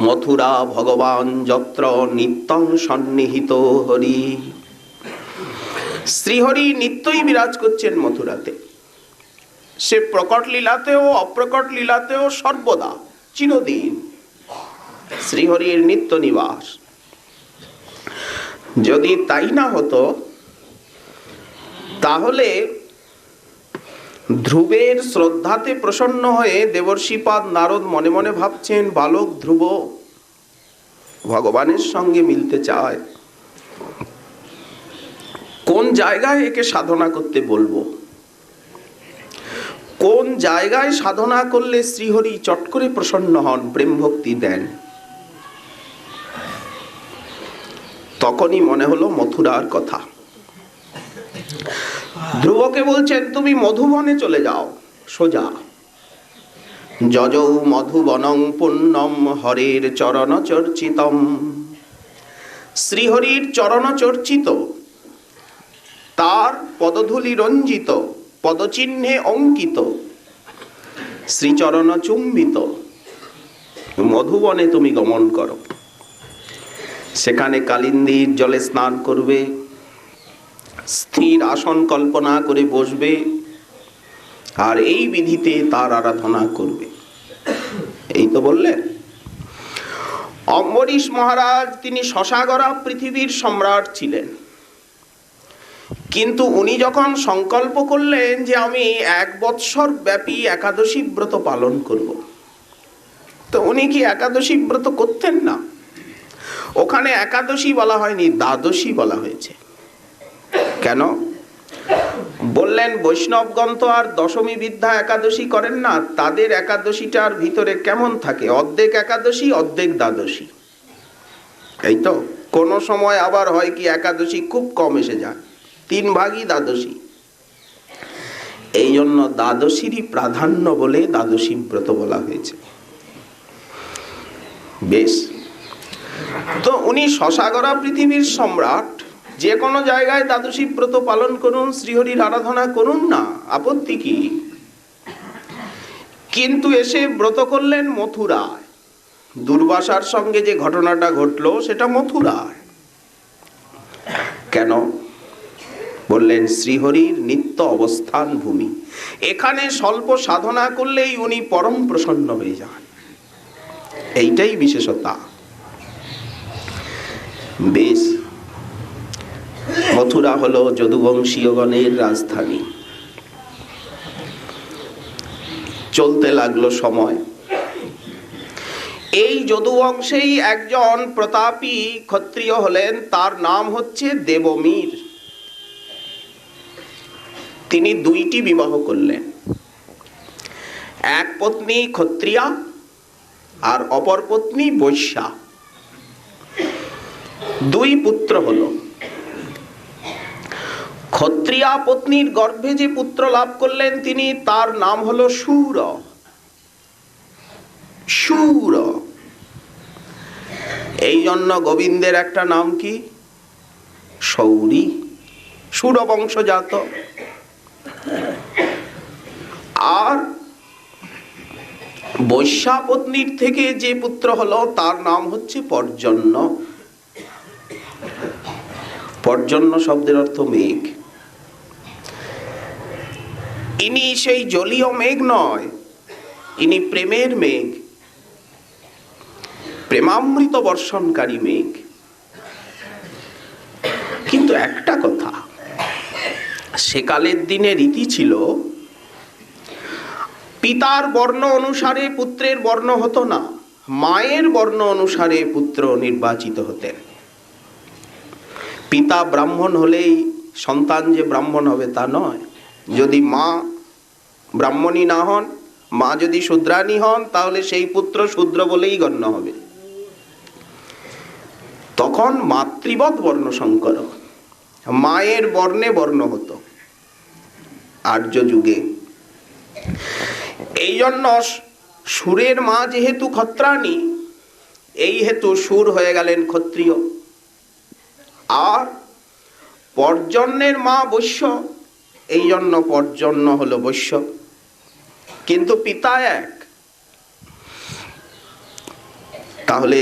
মথুরা ভগবান যত্র নিত্যং সন্নিহিত হরি। শ্রীহরি নিত্যই বিরাজ করছেন মথুরাতে। সে প্রকট লীলাতেও অপ্রকট লীলাতেও সর্বদা চিরদিন শ্রীহরির নিত্য নিবাস। যদি তাই না হতো তাহলে ধ্রুবের শ্রদ্ধাতে প্রসন্ন হয়ে দেবর্ষিপাদ নারদ মনে মনে ভাবছেন, বালক ধ্রুব ভগবানের সঙ্গে মিলতে চায়, কোন জায়গায় একে সাধনা করতে বলবো? কোন জায়গায় সাধনা করলে শ্রীহরি চট করে প্রসন্ন হন, প্রেম ভক্তি দেন? তখনই মনে হলো মথুরার কথা। ধ্রুবকে বলছেন, তুমি মধুবনে চলে যাও সোজা। যজৌ মধুবনং পুণ্যম হরের চরণ চর্চিতম। শ্রীহরির চরণ চর্চিত, তার পদধূলি রঞ্জিত, পদচিহ্নে অঙ্কিত, শ্রীচরণ চুম্বিত মধুবনে তুমি গমন করো। সেখানে কালিন্দীর জলে স্নান করবে, স্থির আসন কল্পনা করে বসবে, আর এই বিধিতে তার আরাধনা করবে। এই তো বললেন। অম্বরীশ মহারাজ তিনি শশাগরা পৃথিবীর সম্রাট ছিলেন, কিন্তু উনি যখন সংকল্প করলেন যে আমি 1 বৎসর ব্যাপী একাদশী ব্রত পালন করব, তো উনি কি একাদশী ব্রত করতেন না? ওখানে একাদশী বলা হয়নি, দ্বাদশী বলা হয়েছে। কেন? বললেন বৈষ্ণবগণ তো আর দশমী বিদ্যা একাদশী করেন না, তাদের একাদশীটার ভিতরে কেমন থাকে, অর্ধেক একাদশী অর্ধেক দ্বাদশী। এই তো কোনো সময় আবার হয় কি একাদশী খুব কম এসে যায়, 3 ভাগই দ্বাদশী। এই জন্য দ্বাদশীরই প্রাধান্য বলে দ্বাদশী ব্রত বলা হয়েছে। বেশ, তো উনি শশাগরা পৃথিবীর সম্রাট, যে কোনো জায়গায় দ্বাদশী ব্রত পালন করুন, শ্রীহরির আরাধনা করুন না, আপত্তি কি? কিন্তু এসে ব্রত করলেন মথুরায়। দুর্বাসার সঙ্গে যে ঘটনাটা ঘটলো সেটা মথুরায়। কেন? বললেন শ্রীহরির নিত্য অবস্থান ভূমি, এখানে স্বল্প সাধনা করলেই উনি পরম প্রসন্ন হয়ে যান, এইটাই বিশেষতা। বেশ, মথুরা হলো যদুবংশীয়গণের রাজধানী। চলতে লাগলো সময়। এই যদুবংশেই একজন প্রতাপী ক্ষত্রিয় হলেন, তার নাম হচ্ছে দেবমীর। তিনি 2টি বিবাহ করলেন, এক পত্নী ক্ষত্রিয়া আর অপর পত্নী বৈশ্যা। 2 পুত্র হলো। ক্ষত্রিয়া পত্নীর গর্ভে যে পুত্র লাভ করলেন তিনি, তার নাম হলো শূর। শূর, এই জন্য গোবিন্দের একটা নাম কি? শৌরী, শূর বংশজাত। আর বৈশ্যা পত্নীর থেকে যে পুত্র হলো তার নাম হচ্ছে পর্জন্য। পর্জন্য শব্দের অর্থ মেঘ। ইনি সেই জলীয় মেঘ নয়, ইনি প্রেমের মেঘ, প্রেমামৃত বর্ষণকারী মেঘ। কিন্তু একটা কথা, সেকালের দিনে রীতি ছিল পিতার বর্ণ অনুসারে পুত্রের বর্ণ হতো না, মায়ের বর্ণ অনুসারে পুত্র নির্বাচিত হতেন। পিতা ব্রাহ্মণ হলেই সন্তান যে ব্রাহ্মণ হবে তা নয়। যদি মা ব্রাহ্মণী না হন, মা যদি শূদ্রাণী হন, তাহলে সেই পুত্র শূদ্র বলেই গণ্য হবে। তখন মাতৃবৎ বর্ণ সংকর, মায়ের বর্ণে বর্ণ হতো আর্য যুগে। এই জন্য সুরের মা যেহেতু ক্ষত্রাণী, এই হেতু সুর হয়ে গেলেন ক্ষত্রিয়। আর পর্জন্যের মা বৈশ্য, এই জন্য পর্জন্য হলো বৈশ্য, কিন্তু পিতা এক। তাহলে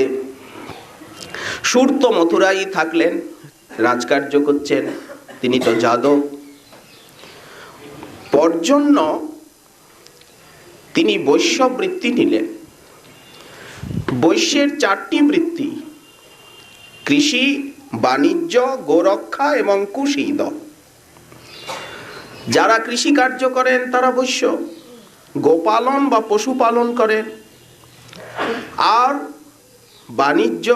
সুর তো মথুরাই থাকলেন, রাজকার্য করছেন, তিনি তো যাদব। পর্জন্য তিনি বৈশ্য বৃত্তি নিলেন। বৈশ্যের 4টি বৃত্তি: কৃষি, বাণিজ্য, গোরক্ষা এবং কুশীদ। যারা কৃষি কার্য করেন তারা বৈশ্য, গোপালন বা পশুপালন করেন। আর বাণিজ্য,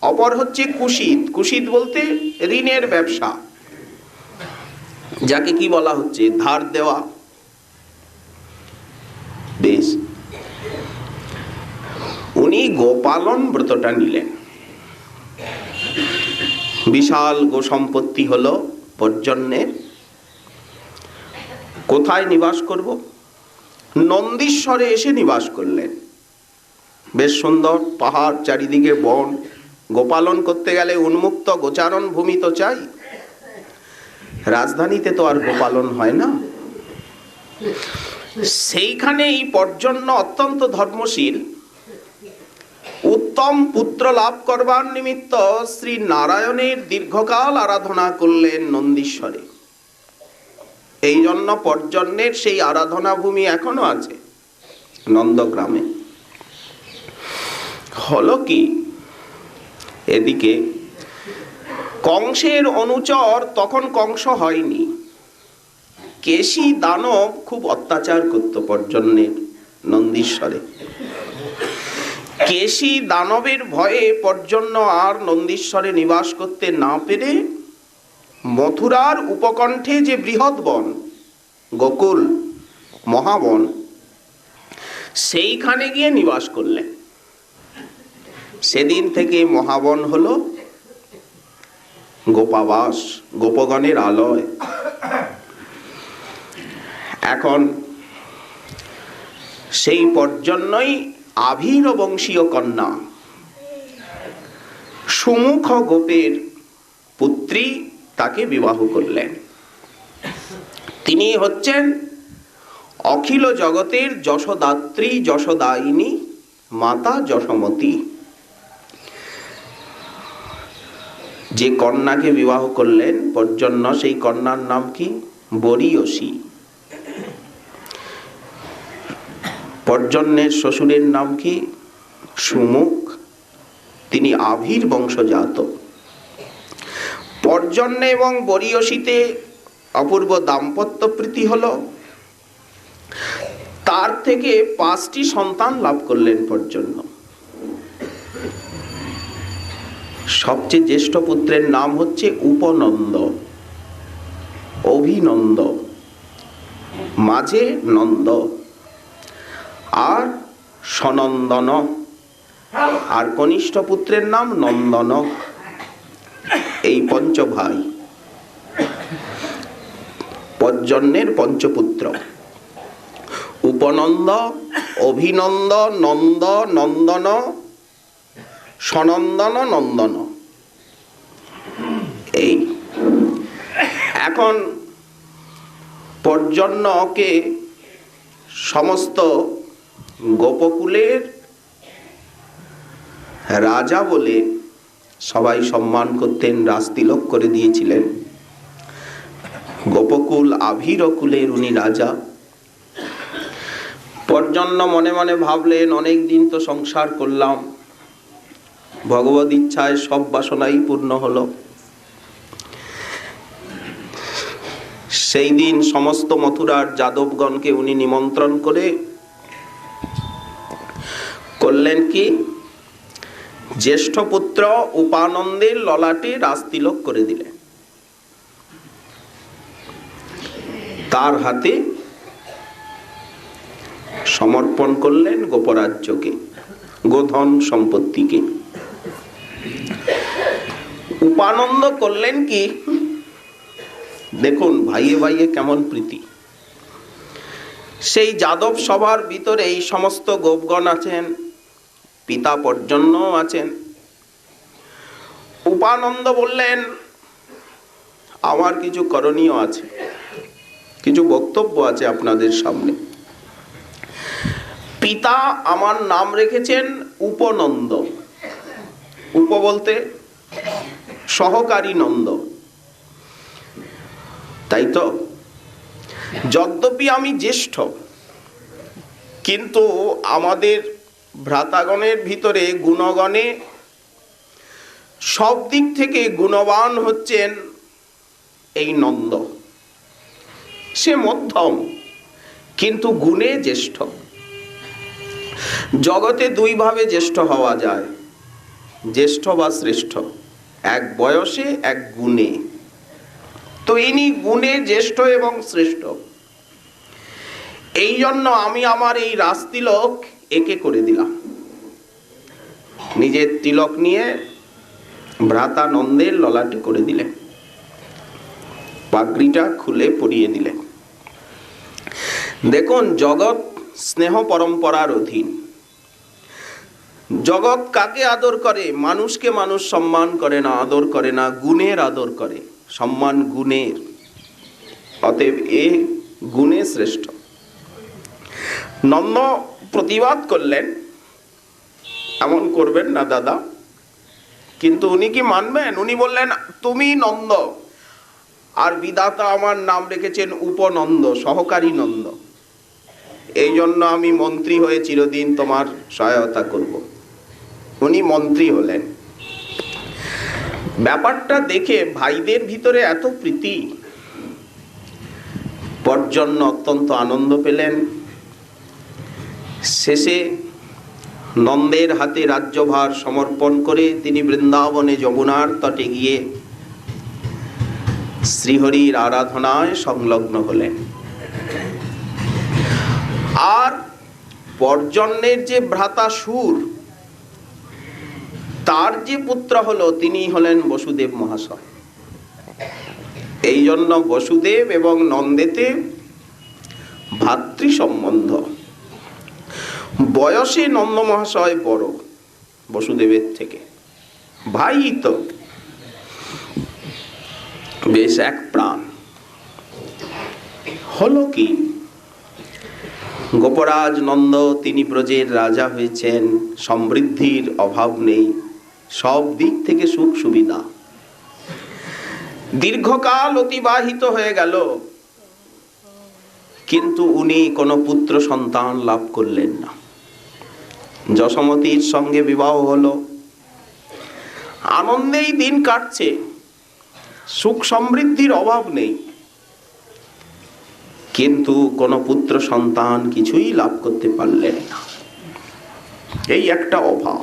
অপর হচ্ছে কুশীদ। কুশীদ বলতে ঋণের ব্যবসা, যাকে কি বলা হচ্ছে? ধার দেওয়া। বেশ, উনি গোপালন ব্রতটা নিলেন। বিশাল গো সম্পত্তি হলো পর্জন্যের। কোথায় নিবাস করব? নন্দীশ্বরে এসে নিবাস করলেন। বেশ সুন্দর পাহাড়, চারিদিকে বন। গোপালন করতে গেলে উন্মুক্ত গোচারণ ভূমি তো চাই। রাজধানীতে তো আর গোপালন হয় না। সেইখানে এই পর্জন্য অত্যন্ত ধর্মশীল, উত্তম পুত্র লাভ করবার নিমিত্ত শ্রী নারায়ণের দীর্ঘকাল আরাধনা করলেন নন্দীশ্বরে। এই জন্য পর্জন্যের সেই আরাধনা ভূমি এখনো আছে নন্দগ্রামে। হলো কি, এদিকে কংসের অনুচর, তখন কংস হয়নি, কেশী দানব খুব অত্যাচার করত পর্জন্যের নন্দীশ্বরে। কেশী দানবের ভয়ে পর্জন্য আর নন্দীশ্বরে নিবাস করতে না পেরে মথুরার উপকণ্ঠে যে বৃহৎ বন, গোকুল মহাবন, সেইখানে গিয়ে নিবাস করলেন। সেদিন থেকে মহাবন হলো গোপাবাস, গোপগণের আলয়। এখন সেই পর্জন্যই আভীর বংশীয় কন্যা সুমুখ গোপের পুত্রী তাকে বিবাহ করলেন। তিনি হচ্ছেন অখিল জগতের যশোদাত্রী, যশোদায়িনী মাতা যশোমতী। যে কন্যাকে বিবাহ করলেন পর্জন্য, সেই কন্যার নাম কি? বরীয়সী। পর্জন্যের শ্বশুরের নাম কি? সুমুখ। তিনি আভীর বংশজাত। পর্জন্য এবং বরীয়সীতে অপূর্ব দাম্পত্য প্রীতি হলো। তার থেকে 5টি সন্তান লাভ করলেন পর্জন্য। সবচেয়ে জ্যেষ্ঠ পুত্রের নাম হচ্ছে উপনন্দ, অভিনন্দ, মাঝে নন্দ আর সনন্দন, আর কনিষ্ঠ পুত্রের নাম নন্দন। এই 5 ভাই পর্জন্যের পঞ্চপুত্র। উপনন্দ, অভিনন্দ, নন্দ, নন্দন, সনন্দন, নন্দন। এই এখন পর্জন্যকে সমস্ত গোপকুলের রাজা বলে সবাই সম্মান করতেন, রাজতিলক করে দিয়েছিলেন। গোপকুল আভীর কুলের উনি রাজা। পর্জন্য মনে মনে ভাবলেন, অনেক দিন তো সংসার করলাম, ভগবত ইচ্ছায় সব বাসনাই পূর্ণ হলো। সেই দিন সমস্ত মথুরার যাদবগণকে উনি নিমন্ত্রণ করে করলেন কি? জ্যেষ্ঠ পুত্র উপানন্দের ললাটে রাজতিলক করে দিলেন। তার হাতে সমর্পণ করলেন গোপরাজ্যকে, গোধন সম্পত্তিকে। উপানন্দ করলেন কি? দেখুন ভাইয়ে ভাইয়ে কেমন প্রীতি। সেই যাদব সভার ভিতরে এই সমস্ত গোপগণ আছেন, পিতা পর্জন্য আছেন। উপানন্দ বললেন, আমার কিছু করণীয় আছে, কিছু বক্তব্য আছে আপনাদের সামনে। পিতা আমার নাম রেখেছেন উপনন্দ। উপ বলতে সহকারী নন্দ, তাই তো? যদ্যপি আমি জ্যেষ্ঠ, কিন্তু আমাদের ভ্রাতাগণের ভিতরে গুণগণে সব দিক থেকে গুণবান হচ্ছেন এই নন্দ। সে মধ্যম, কিন্তু গুণে জ্যেষ্ঠ। জগতে 2 ভাবে জ্যেষ্ঠ হওয়া যায়, জ্যেষ্ঠ বা শ্রেষ্ঠ, এক বয়সে, এক গুণে। তো ইনি গুণে জ্যেষ্ঠ এবং শ্রেষ্ঠ। এই জন্য আমি আমার এই রাজতিলক একে করে দিলাম। নিজের তিলক নিয়ে ভ্রাতা নন্দের ললাটে করে দিলেন, পাগড়িটা খুলে পরিয়ে দিলেন। দেখুন, জগৎ স্নেহ পরম্পরার অধীন। জগৎ কাকে আদর করে? মানুষকে মানুষ সম্মান করে না, আদর করে না, গুণের আদর করে, সম্মান গুণের। অতএব এ গুণে শ্রেষ্ঠ। নন্দ প্রতিবাদ করলেন, এমন করবেন না দাদা। কিন্তু উনি কি মানবেন? উনি বললেন, তুমি নন্দ, আর বিধাতা আমার নাম রেখেছেন উপনন্দ, সহকারী নন্দ। এই জন্য আমি মন্ত্রী হয়ে চিরদিন তোমার সহায়তা করব। উনি মন্ত্রী হলেন। ব্যাপারটা দেখে ভাইদের ভিতরে এত প্রীতি, পর্জন্য অত্যন্ত আনন্দ পেলেন। শেষে নন্দের হাতে রাজ্যভার সমর্পণ করে তিনি বৃন্দাবনে যমুনার তটে গিয়ে শ্রীহরির আরাধনায় সংলগ্ন হলেন। আর পর্জন্যের যে ভ্রাতা সুর, তার যে পুত্র হলো তিনি হলেন বসুদেব মহাশয়। এই জন্য বসুদেব এবং নন্দেতে ভাতৃ সম্বন্ধ। বয়সে নন্দ মহাশয় বড় বসুদেবের থেকে, ভাই তো বেশ এক প্রাণ। হলো কি, গোপরাজ নন্দ তিনি ব্রজের রাজা হয়েছেন, সমৃদ্ধির অভাব নেই, সব দিক থেকে সুখ সুবিধা। দীর্ঘকাল অতিবাহিত হয়ে গেল, কিন্তু উনি কোনো পুত্র সন্তান লাভ করলেন না। যশোমতীর সঙ্গে বিবাহ হলো, আনন্দেই দিন কাটছে, সুখ সমৃদ্ধির অভাব নেই, কিন্তু কোনো পুত্র সন্তান কিছুই লাভ করতে পারলেন না। এই একটা অভাব।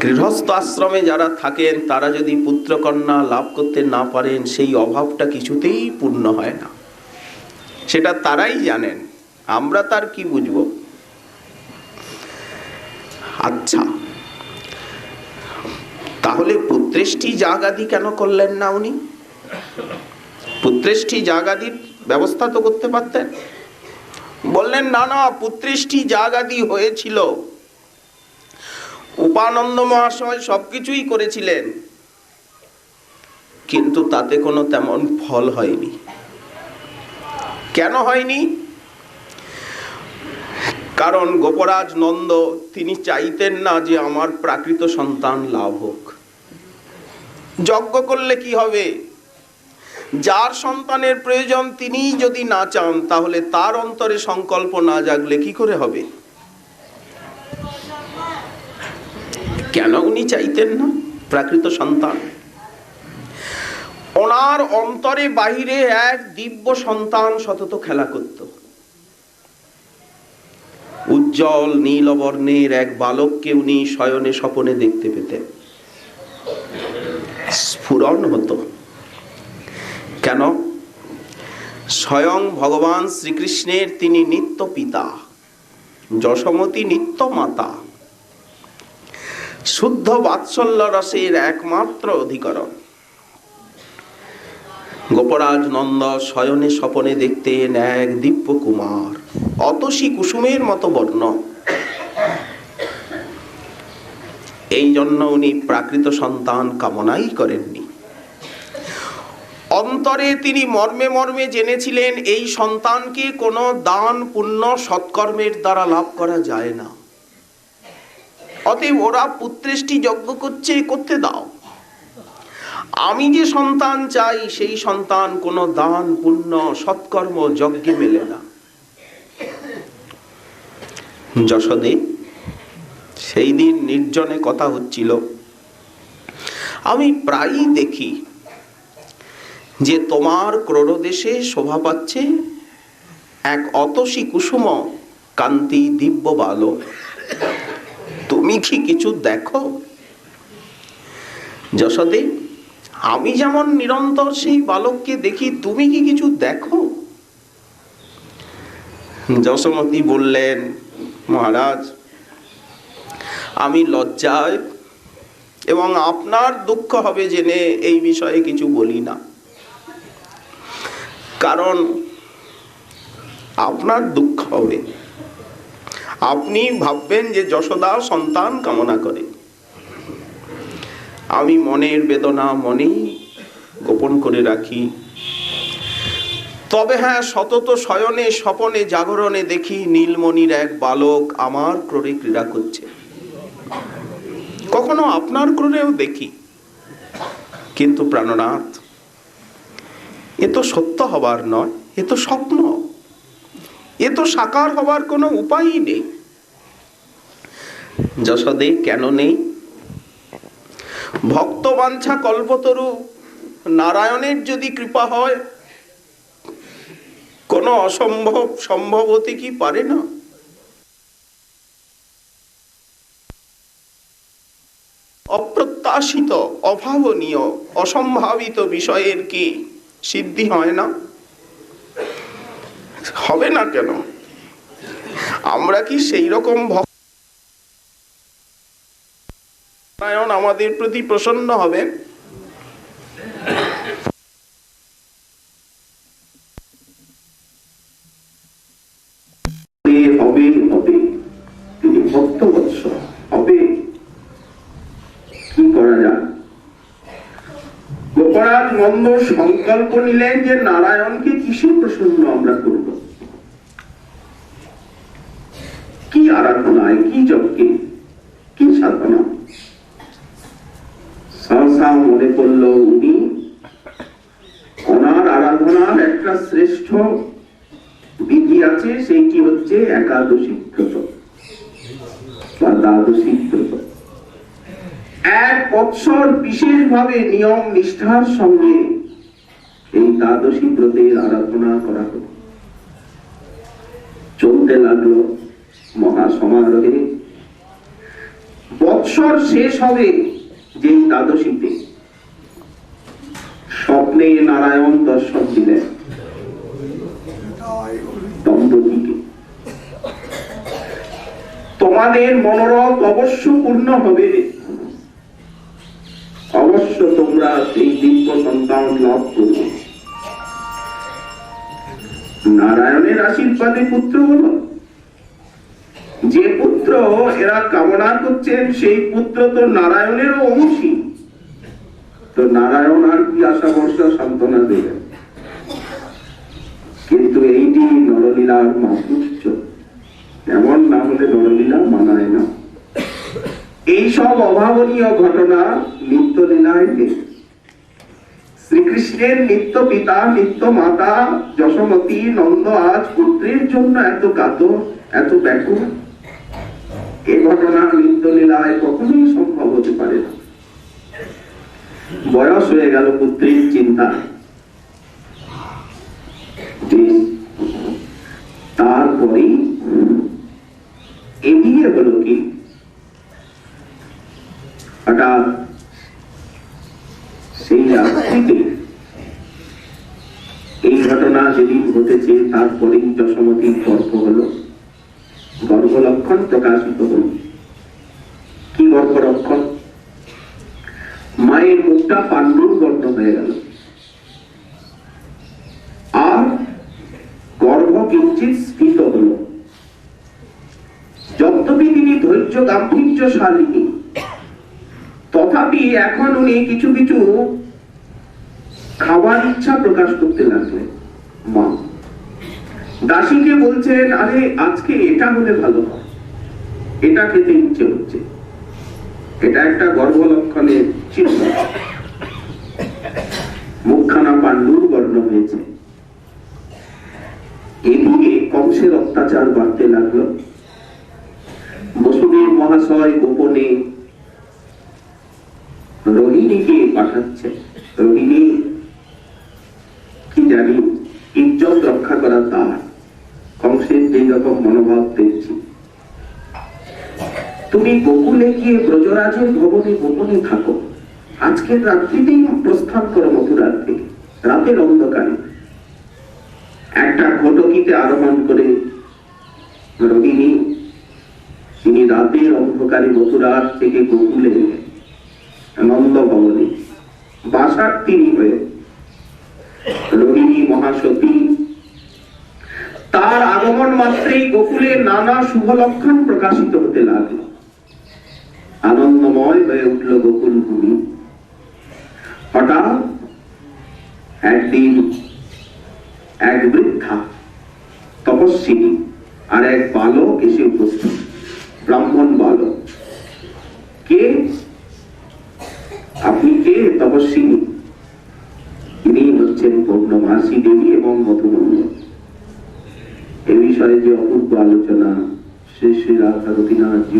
গৃহস্থ আশ্রমে যারা থাকেন তারা যদি পুত্র কন্যা লাভ করতে না পারেন, সেই অভাবটা কিছুতেই পূর্ণ হয় না। সেটা তারাই জানেন, আমরা তার কি বুঝব। আচ্ছা, তাহলে পুত্রেষ্টি যাগাদি কেন করলেন না উনি? পুত্রেষ্টি যাগাদির ব্যবস্থা তো করতে পারতেন। বললেন না না, পুত্রেষ্টি যাগাদি হয়েছিল, উপানন্দ মহাশয় সবকিছুই করেছিলেন, কিন্তু তাতে কোনো তেমন ফল হয়নি। কেন হয়নি? কারণ গোপরাজ নন্দ তিনি চাইতেন না যে আমার প্রাকৃত সন্তান লাভ হোক। যজ্ঞ করলে কি হবে? যার সন্তানের প্রয়োজন তিনি যদি না চান, তাহলে তার অন্তরে সংকল্প না জাগলে কি করে হবে? কেন উনি চাইতেন না প্রাকৃত সন্তান? ওনার অন্তরে বাহিরে এক দিব্য সন্তান সতত খেলা করত। উজ্জ্বল নীলবর্ণের এক বালককে উনি শয়নে স্বপনে দেখতে পেতেন, স্ফুরণ হতো। কেন? স্বয়ং ভগবান শ্রীকৃষ্ণের তিনি নিত্য পিতা, যশোমতী নিত্য মাতা, শুদ্ধ বাৎসল্য রসের একমাত্র অধিকরণ। গোপরাজ নন্দ শয়নে স্বপনে দেখতেন এক দিব্য কুমার, অতসী কুসুমের মতো বর্ণ। এই জন্য উনি প্রাকৃত সন্তান কামনাই করেননি। অন্তরে তিনি মর্মে মর্মে জেনেছিলেন এই সন্তানকে কোনো দান পুণ্য সৎকর্মের দ্বারা লাভ করা যায় না। অতএব ওরা পুত্রেষ্টি যজ্ঞ করছে, করতে দাও। আমি যে সন্তান চাই সেই সন্তান কোনো দান পুণ্য সৎকর্ম যজ্ঞে মেলে না। যশোদে সেই দিন নির্জনে কথা হচ্ছিল। আমি প্রায়ই দেখি যে তোমার ক্রোড়দেশে শোভা পাচ্ছে এক অতসী কুসুম কান্তি দিব্য বালক। তুমি কি কিছু দেখো? যশোদে, আমি যেমন নিরন্তর সেই বালককে দেখি, তুমি কি কিছু দেখো? যশোমতী বললেন, মহারাজ, আমি লজ্জায় এবং আপনার দুঃখ হবে জেনে এই বিষয়ে কিছু বলি না। কারণ আপনার দুঃখ হবে, আপনি ভাববেন যে যশোদা সন্তান কামনা করে। আমি মনের বেদনা মনেই গোপন করে রাখি। তবে হ্যাঁ, সতত শয়নে স্বপনে জাগরণে দেখি নীলমণির এক বালক আমার ক্রোড়ে ক্রীড়া করছে। কখনো আপনার ক্রোড়েও দেখি, কিন্তু প্রাণনাথ, এ তো সত্য হবার নয়, এ তো স্বপ্ন, এ তো সাকার হবার কোনো উপায়ই নেই। যশোদে, কেন নেই? ভক্ত বাঞ্ছা কল্পতরু নারায়ণের যদি কৃপা হয়, কোনো অসম্ভব সম্ভব হতে কি পারে না? অপ্রত্যাশিত, অভাবনীয়, অসম্ভাবিত বিষয়ের কি সিদ্ধি হয় না? হবে না কেন? আমরা কি সেই রকম নারায়ণ আমাদের প্রতি প্রসন্ন হবেন। হবে হবে, তিনি ভক্তবৎস হবে, কি করা যায়? গোপরাজ মন্দ সংকল্প নিলেন যে নারায়ণকে কিসে প্রসন্ন আমরা করব, কি আরাধনায়, কি যজ্ঞে, কি সাধনা। সহসা মনে পড়ল উনি ওনার আরাধনার একটা শ্রেষ্ঠ বিধি আছে, সেইটি হচ্ছে একাদশী ব্রত বা দ্বাদশী ব্রত। এক বৎসর বিশেষভাবে নিয়ম নিষ্ঠার সঙ্গে এই দ্বাদশী ব্রতের আরাধনা করা হল। চলতে লাগলো মহা সমারোহে। বৎসর শেষ হবে যেই দ্বাদশীতে, স্বপ্নে নারায়ণ দর্শন দিলেন দম্পতিকে। তোমাদের মনোরথ অবশ্য পূর্ণ হবে, অবশ্য তোমরা সেই দিব্য সন্তান লাভ করবে। নারায়ণের আশীর্বাদে পুত্র হলো। যে পুত্র এরা কামনা করছেন সেই পুত্র তো নারায়ণেরও অংশী। তো নারায়ণ আর কি আশা ভরসা সান্ত্বনা দেবেন? কিন্তু এইটি নরলীলার মাধুর্য, এমন না হলে নরলীলা মানায় না। এইসব অভাবনীয় ঘটনা নিত্য লীলায় নেই। শ্রীকৃষ্ণের নিত্য পিতা নিত্য মাতা যশোমতী নন্দ আজ পুত্রের জন্য এত কাতর, এত ব্যাকুল। এ ঘটনা নিত্য লীলায় কখনোই সম্ভব হতে পারে না। বয়স হয়ে গেল পুত্রের চিন্তা। তারপরে এগিয়ে হলো কি, হঠাৎ সেই রাত্রিতে, এই ঘটনা যেদিন ঘটেছে তারপরেই যশোমতীর গর্ভ হলো, গর্ভলক্ষণ প্রকাশিত হল। কি গর্ভলক্ষণ? মায়ের মুখটা পাণ্ডুর বর্ণ হয়ে গেল, আর গর্ভ কিঞ্চিত স্ফীত হল। যদ্যপি তিনি ধৈর্য গাম্ভীর্যশালিনী, তথাপি এখন উনি কিছু কিছু খাবার ইচ্ছা প্রকাশ করতে লাগলেন। মা দাসীকে বলছেন, আরে আজকে এটা হলে ভালো হয়, এটা খেতে ইচ্ছে হচ্ছে। এটা একটা গর্ভলক্ষণের চিহ্ন। মুখখানা পাণ্ডুর বর্ণ হয়েছে। এদিকে কংসের অত্যাচার বাড়তে লাগলো। বসুদেব মহাশয় গোপনে রোহিণীকে পাঠাচ্ছে। রোহিণী কি জানি ইজ্জত রক্ষা করা তার, কংসের যে রকম মনোভাব দেখছি, তুমি গোকুলে গিয়ে ব্রজরাজের ভবনে গোপনে থাকো, আজকের রাত্রিতেই প্রস্থান করো মথুরার থেকে। রাতের অন্ধকারে একটা ঘটকিতে আরোহণ করে রোহিণী, তিনি রাতের অন্ধকারে মথুরার থেকে গোকুলে নন্দ ভবনে বাসার তিনি হয়ে রোহিণী মহাসতী। তার আগমন মাত্রেই গোকুলে নানা শুভ লক্ষণ প্রকাশিত হতে লাগলো। আনন্দময় হয়ে উঠল গোকুল ভূমি। হঠাৎ একদিন এক বৃদ্ধা তপস্বিনী আর এক বালক এসে উপস্থিত। ব্রাহ্মণ বালক। কে আপনি? কে? তপস্বিনী। তিনি হচ্ছেন পূর্ণমাসী দেবী এবং মধুমন্ডল। এ বিষয়ে যে অপূর্ব আলোচনা শ্রী শ্রী রাধা গোপীনাথ জি